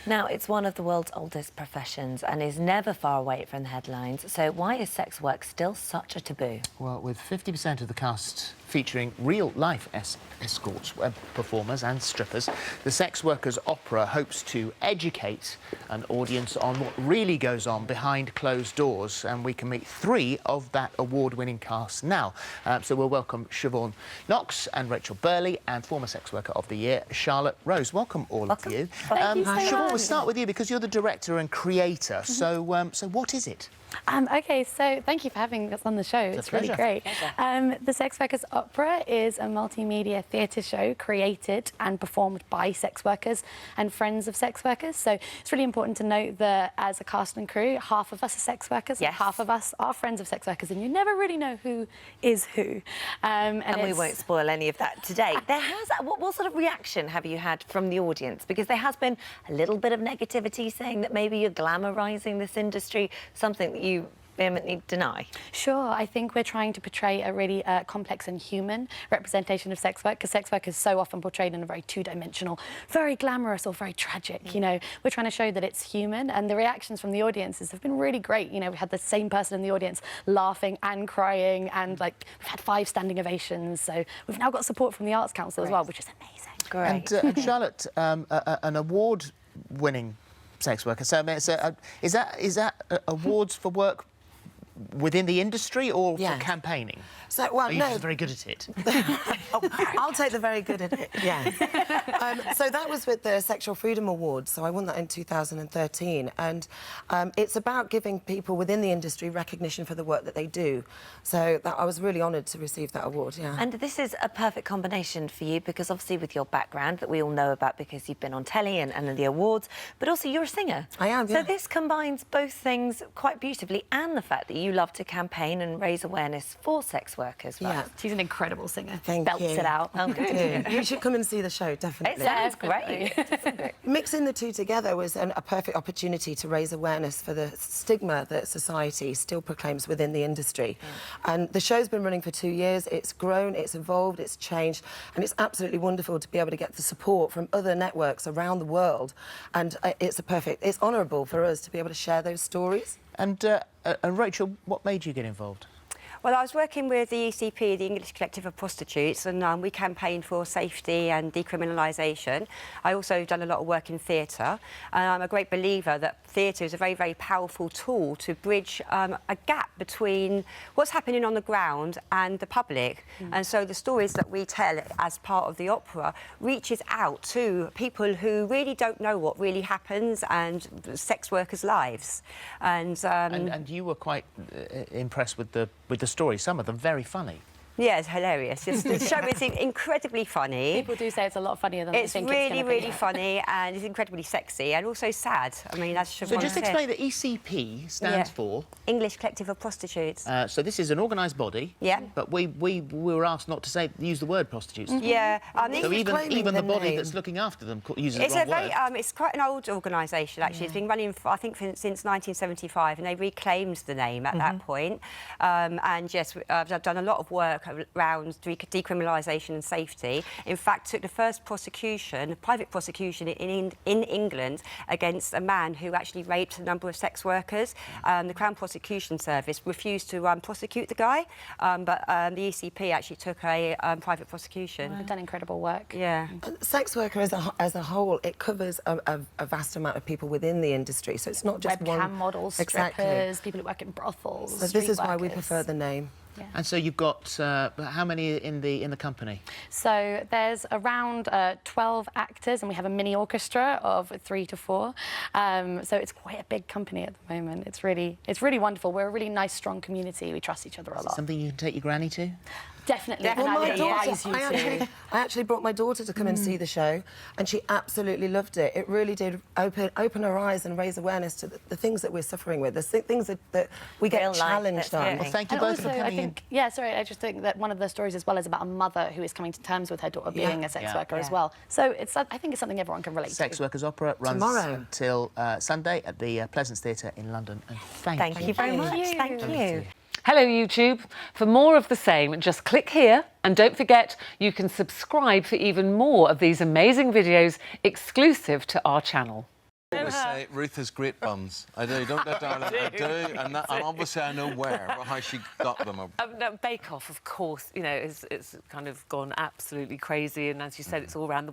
Now, it's one of the world's oldest professions and is never far away from the headlines. So why is sex work still such a taboo? Well, with 50% of the cast featuring real-life escorts, performers and strippers, the Sex Workers Opera hopes to educate an audience on what really goes on behind closed doors, and we can meet 3 of that award-winning cast now. So we'll welcome Siobhan Knox and Rachel Burley and former Sex Worker of the Year, Charlotte Rose. Welcome all of you. Thank you so Siobhan, much. we'll start with you because you're the director and creator. So what is it? OK, so thank you for having us on the show. It's really great. The Sex Workers Opera is a multimedia theatre show created and performed by sex workers and friends of sex workers. So it's really important to note that as a cast and crew, half of us are sex workers, and half of us are friends of sex workers, and you never really know who is who. And we won't spoil any of that today. What sort of reaction have you had from the audience? Because there has been a little bit of negativity saying that maybe you're glamorising this industry, something that you vehemently deny. Sure, I think we're trying to portray a really complex and human representation of sex work, because sex work is so often portrayed in a very two-dimensional, very glamorous or very tragic. You know, we're trying to show that it's human, and the reactions from the audiences have been really great. You know, we had the same person in the audience laughing and crying, and like we've had 5 standing ovations. So we've now got support from the Arts Council as well, which is amazing. Great. And Charlotte, an award-winning sex worker. So is that awards for work within the industry or for campaigning? So, well, Are you just very good at it? I'll take the very good at it, yeah. So that was with the Sexual Freedom Awards, so I won that in 2013, and it's about giving people within the industry recognition for the work that they do. So I was really honoured to receive that award, yeah. And this is a perfect combination for you, because obviously with your background that we all know about because you've been on telly and the awards, but also you're a singer. I am, yeah. So this combines both things quite beautifully, and the fact that you love to campaign and raise awareness for sex work as well. Yeah, she's an incredible singer. Thank Belts you. it out. Oh, good. You should come and see the show, definitely. It sounds great. Mixing the two together was a perfect opportunity to raise awareness for the stigma that society still proclaims within the industry. And the show's been running for 2 years. It's grown, it's evolved, it's changed, and it's absolutely wonderful to be able to get the support from other networks around the world. And it's honourable for us to be able to share those stories. And Rachel, what made you get involved? Well, I was working with the ECP, the English Collective of Prostitutes, and we campaigned for safety and decriminalisation. I also done a lot of work in theatre, and I'm a great believer that theatre is a very, very powerful tool to bridge a gap between what's happening on the ground and the public. And so the stories that we tell as part of the opera reaches out to people who really don't know what really happens and sex workers' lives. And you were quite impressed with the stories, some of them very funny. Yeah, it's hilarious. The show is incredibly funny. People do say it's a lot funnier than they think it's really, really funny, and it's incredibly sexy and also sad. I mean, that's So just explain that ECP stands for English Collective of Prostitutes. So this is an organised body. Yeah. But we were asked not to use the word prostitutes. Yeah. So even the body that's looking after them uses the wrong word. It's quite an old organisation actually. It's been running I think since 1975, and they reclaimed the name at that point. And yes, I've done a lot of work around decriminalisation and safety. In fact, took the first prosecution, private prosecution in England against a man who actually raped a number of sex workers. The Crown Prosecution Service refused to prosecute the guy, but the ECP actually took a private prosecution. They've done incredible work. Yeah. Sex worker as a whole, it covers a vast amount of people within the industry, so it's not just Webcam models, strippers, people who work in brothels. So this is why we prefer the name. Yeah. And so you've got how many in the company? So there's around 12 actors, and we have a mini orchestra of 3 to 4. So it's quite a big company at the moment. It's really wonderful. We're a really nice, strong community. We trust each other a lot. Something you can take your granny to? Definitely. Well, my daughter, I actually brought my daughter to come and see the show, and she absolutely loved it. It really did open her eyes and raise awareness to the things that we're suffering with, the things that we get challenged on. Well, thank you both for coming in. Yeah, sorry, I just think that one of the stories as well is about a mother who is coming to terms with her daughter being a sex worker as well. So I think it's something everyone can relate to. Sex Workers Opera runs tomorrow until Sunday at the Pleasance Theatre in London. And thank you very much. Thank you. Hello YouTube. For more of the same, just click here, and don't forget you can subscribe for even more of these amazing videos exclusive to our channel. always say Ruth has great buns. I do, don't I, darling? I do, and obviously I know how she got them. No, Bake Off, of course, you know, it's kind of gone absolutely crazy, and as you said, it's all around the world.